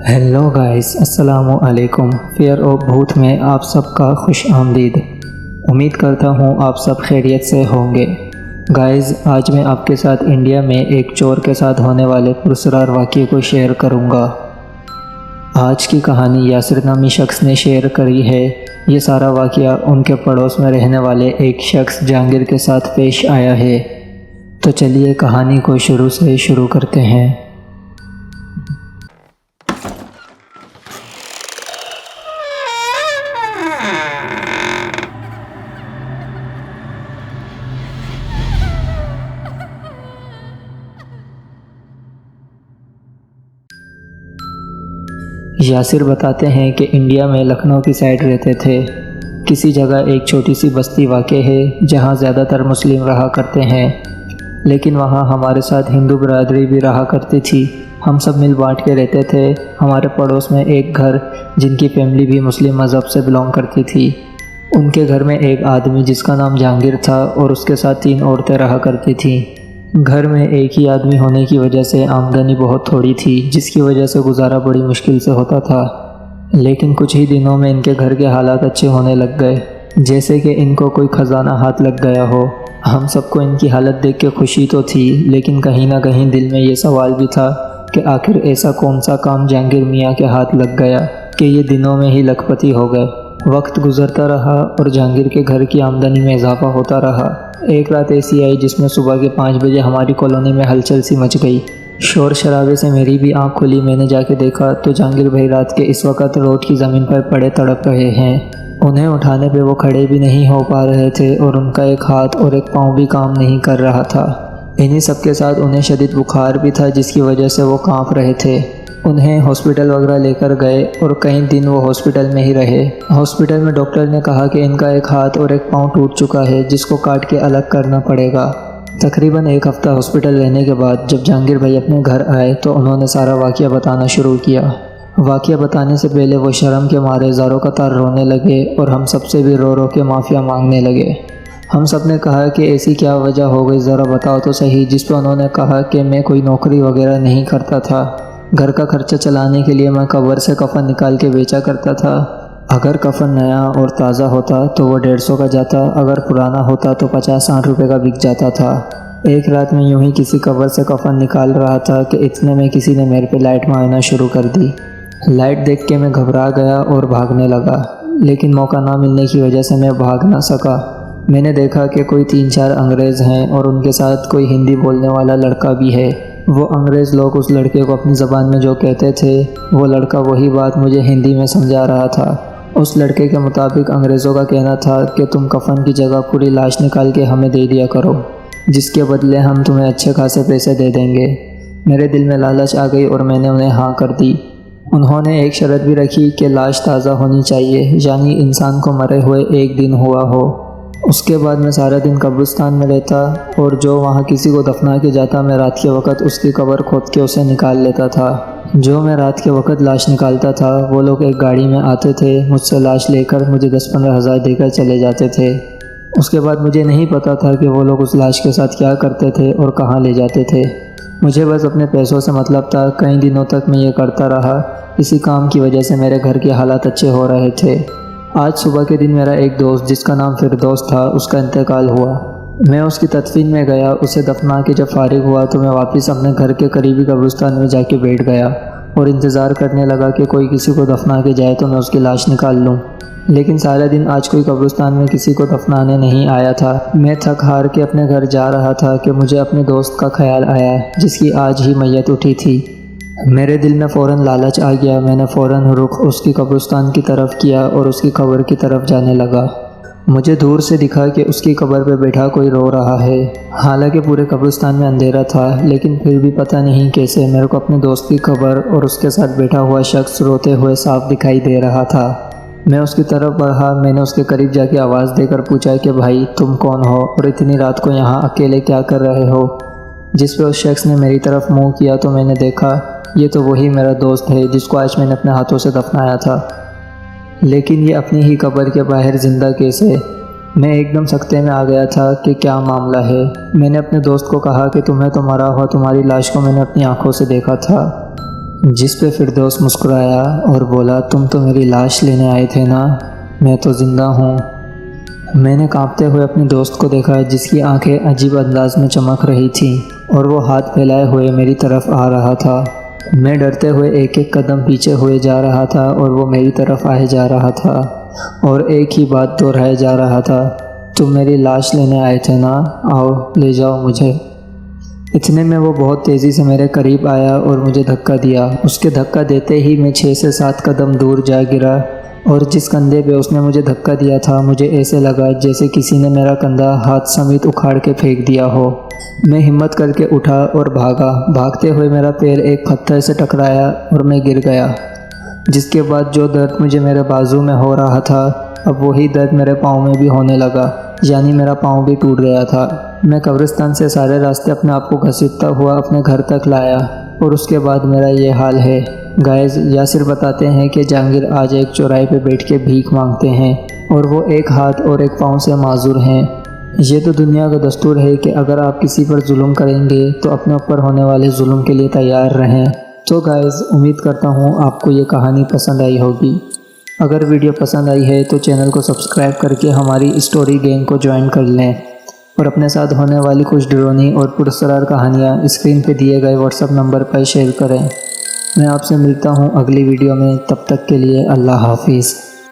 Hello guys, अस्सलामु अलैकुम। Fear of भूत में आप सबका खुश आमदीद। उम्मीद करता हूँ आप सब खैरियत से होंगे। गाइस, आज मैं आपके साथ इंडिया में एक चोर के साथ होने वाले पुरस्कार वाक़ये को शेयर करूँगा। आज की कहानी यासिर नामी शख्स ने शेयर करी है। ये सारा वाक़या उनके पड़ोस में रहने वाले एक शख्स जहांगीर के साथ पेश आया है। तो चलिए कहानी को शुरू से शुरू करते हैं। यासिर बताते हैं कि इंडिया में लखनऊ की साइड रहते थे। किसी जगह एक छोटी सी बस्ती वाक़ है जहाँ ज़्यादातर मुस्लिम रहा करते हैं, लेकिन वहाँ हमारे साथ हिंदू बरादरी भी रहा करती थी। हम सब मिल बांट के रहते थे। हमारे पड़ोस में एक घर जिनकी फैमिली भी मुस्लिम मज़हब से बिलोंग करती थी। उनके घर में एक आदमी जिसका नाम जहांगीर था और उसके साथ 3 औरतें रहा करती थीं। घर में एक ही आदमी होने की वजह से आमदनी बहुत थोड़ी थी, जिसकी वजह से गुजारा बड़ी मुश्किल से होता था। लेकिन कुछ ही दिनों में इनके घर के हालात अच्छे होने लग गए, जैसे कि इनको कोई ख़जाना हाथ लग गया हो। हम सबको इनकी हालत देख के खुशी तो थी, लेकिन कहीं ना कहीं दिल में ये सवाल भी था कि आखिर ऐसा कौन सा काम जहांगीर मियाँ के हाथ लग गया कि ये दिनों में ही लखपति हो गए। वक्त गुजरता रहा और जहांगीर के घर की आमदनी में इजाफा होता रहा। एक रात ऐसी आई जिसमें सुबह के 5 बजे हमारी कॉलोनी में हलचल सी मच गई। शोर शराबे से मेरी भी आंख खुली। मैंने जाके देखा तो जहांगीर भाई रात के इस वक्त रोड की ज़मीन पर पड़े तड़प रहे हैं। उन्हें उठाने पे वो खड़े भी नहीं हो पा रहे थे और उनका एक हाथ और एक पाँव भी काम नहीं कर रहा था। इन्हीं सबके साथ उन्हें शदीद बुखार भी था, जिसकी वजह से वो काँप रहे थे। उन्हें हॉस्पिटल वगैरह लेकर गए और कई दिन वो हॉस्पिटल में ही रहे। हॉस्पिटल में डॉक्टर ने कहा कि इनका एक हाथ और एक पाँव टूट चुका है, जिसको काट के अलग करना पड़ेगा। तकरीबन 1 हफ्ता हॉस्पिटल रहने के बाद जब जहांगीर भाई अपने घर आए तो उन्होंने सारा वाक़या बताना शुरू किया। वाक़या बताने से पहले वो शर्म के मारे ज़ारों कतार रोने लगे और हम सबसे भी रो रो के माफ़िया मांगने लगे। हम सब ने कहा कि ऐसी क्या वजह हो गई, ज़रा बताओ तो सही। जिस पर उन्होंने कहा कि मैं कोई नौकरी वगैरह नहीं करता था। घर का खर्चा चलाने के लिए मैं कब्र से कफ़न निकाल के बेचा करता था। अगर कफ़न नया और ताज़ा होता तो वो 150 का जाता, अगर पुराना होता तो 50-60 रुपये का बिक जाता था। एक रात में यूं ही किसी कब्र से कफ़न निकाल रहा था कि इतने में किसी ने मेरे पे लाइट मारना शुरू कर दी। लाइट देख के मैं घबरा गया और भागने लगा, लेकिन मौका ना मिलने की वजह से मैं भाग ना सका। मैंने देखा कि कोई 3-4 अंग्रेज़ हैं और उनके साथ कोई हिंदी बोलने वाला लड़का भी है। वो अंग्रेज़ लोग उस लड़के को अपनी ज़बान में जो कहते थे, वो लड़का वही बात मुझे हिंदी में समझा रहा था। उस लड़के के मुताबिक अंग्रेज़ों का कहना था कि तुम कफ़न की जगह पूरी लाश निकाल के हमें दे दिया करो, जिसके बदले हम तुम्हें अच्छे खासे पैसे दे देंगे। मेरे दिल में लालच आ गई और मैंने उन्हें हाँ कर दी। उन्होंने एक शर्त भी रखी कि लाश ताज़ा होनी चाहिए, यानी इंसान को मरे हुए 1 दिन हुआ हो। उसके बाद मैं सारा दिन कब्रिस्तान में रहता और जो वहाँ किसी को दफना के जाता, मैं रात के वक्त उसकी कब्र खोद के उसे निकाल लेता था। जो मैं रात के वक्त लाश निकालता था, वो लोग एक गाड़ी में आते थे, मुझसे लाश लेकर मुझे 10-15 हज़ार देकर चले जाते थे। उसके बाद मुझे नहीं पता था कि वो लोग उस लाश के साथ क्या करते थे और कहाँ ले जाते थे। मुझे बस अपने पैसों से मतलब था। कई दिनों तक मैं ये करता रहा। इसी काम की वजह से मेरे घर के हालात अच्छे हो रहे थे। आज सुबह के दिन मेरा एक दोस्त जिसका नाम फिरदौस था, उसका इंतकाल हुआ। मैं उसकी तदफीन में गया। उसे दफना के जब फारिग हुआ तो मैं वापस अपने घर के करीबी कब्रिस्तान में जाके बैठ गया और इंतज़ार करने लगा कि कोई किसी को दफना के जाए तो मैं उसकी लाश निकाल लूँ। लेकिन सारा दिन आज कोई कब्रिस्तान में किसी को दफनाने नहीं आया था। मैं थक हार के अपने घर जा रहा था कि मुझे अपने दोस्त का ख्याल आया, जिसकी आज ही मैयत उठी थी। मेरे दिल में फ़ौरन लालच आ गया। मैंने फ़ौरन रुख उसकी कब्रिस्तान की तरफ किया और उसकी कब्र की तरफ जाने लगा। मुझे दूर से दिखा कि उसकी कब्र पे बैठा कोई रो रहा है। हालांकि पूरे कब्रिस्तान में अंधेरा था, लेकिन फिर भी पता नहीं कैसे मेरे को अपने दोस्त की कब्र और उसके साथ बैठा हुआ शख्स रोते हुए साफ दिखाई दे रहा था। मैं उसकी तरफ बढ़ा। मैंने उसके करीब जाके आवाज़ देकर पूछा कि भाई तुम कौन हो और इतनी रात को यहाँ अकेले क्या कर रहे हो। जिस पे उस शख्स ने मेरी तरफ मुँह किया तो मैंने देखा ये तो वही मेरा दोस्त है जिसको आज मैंने अपने हाथों से दफनाया था, लेकिन ये अपनी ही कब्र के बाहर ज़िंदा कैसे। मैं एकदम सख्ते में आ गया था कि क्या मामला है। मैंने अपने दोस्त को कहा कि तुम्हें तो मरा हुआ तुम्हारी लाश को मैंने अपनी आंखों से देखा था। जिस पे फिरदौस मुस्कुराया और बोला, तुम तो मेरी लाश लेने आए थे ना, मैं तो ज़िंदा हूँ। मैंने कांपते हुए अपने दोस्त को देखा जिसकी आंखें अजीब अंदाज में चमक रही थीं और वो हाथ फैलाए हुए मेरी तरफ आ रहा था। मैं डरते हुए एक एक कदम पीछे हुए जा रहा था और वो मेरी तरफ आए जा रहा था और एक ही बात दोहराए जा रहा था, तुम मेरी लाश लेने आए थे ना, आओ ले जाओ मुझे। इतने में वो बहुत तेज़ी से मेरे करीब आया और मुझे धक्का दिया। उसके धक्का देते ही मैं 6 से 7 कदम दूर जा गिरा और जिस कंधे पे उसने मुझे धक्का दिया था मुझे ऐसे लगा जैसे किसी ने मेरा कंधा हाथ समेत उखाड़ के फेंक दिया हो। मैं हिम्मत करके उठा और भागा। भागते हुए मेरा पैर एक पत्थर से टकराया और मैं गिर गया। जिसके बाद जो दर्द मुझे मेरे बाजू में हो रहा था, अब वही दर्द मेरे पाँव में भी होने लगा, यानी मेरा पाँव भी टूट गया था। मैं कब्रिस्तान से सारे रास्ते अपने आप को घसीटता हुआ अपने घर तक लाया और उसके बाद मेरा ये हाल है। गाइस, यासिर बताते हैं कि जहांगीर आज एक चौराहे पे बैठ के भीख मांगते हैं और वो एक हाथ और एक पाँव से माजूर हैं। ये तो दुनिया का दस्तूर है कि अगर आप किसी पर जुल्म करेंगे तो अपने ऊपर होने वाले जुल्म के लिए तैयार रहें। तो गाइस, उम्मीद करता हूँ आपको ये कहानी पसंद आई होगी। अगर वीडियो पसंद आई है तो चैनल को सब्सक्राइब करके हमारी स्टोरी गैंग को ज्वाइन कर लें और अपने साथ होने वाली कुछ डरावनी और पुरस्कार कहानियाँ स्क्रीन पे दिए गए व्हाट्सएप नंबर पर शेयर करें। मैं आपसे मिलता हूँ अगली वीडियो में, तब तक के लिए अल्लाह हाफिज़।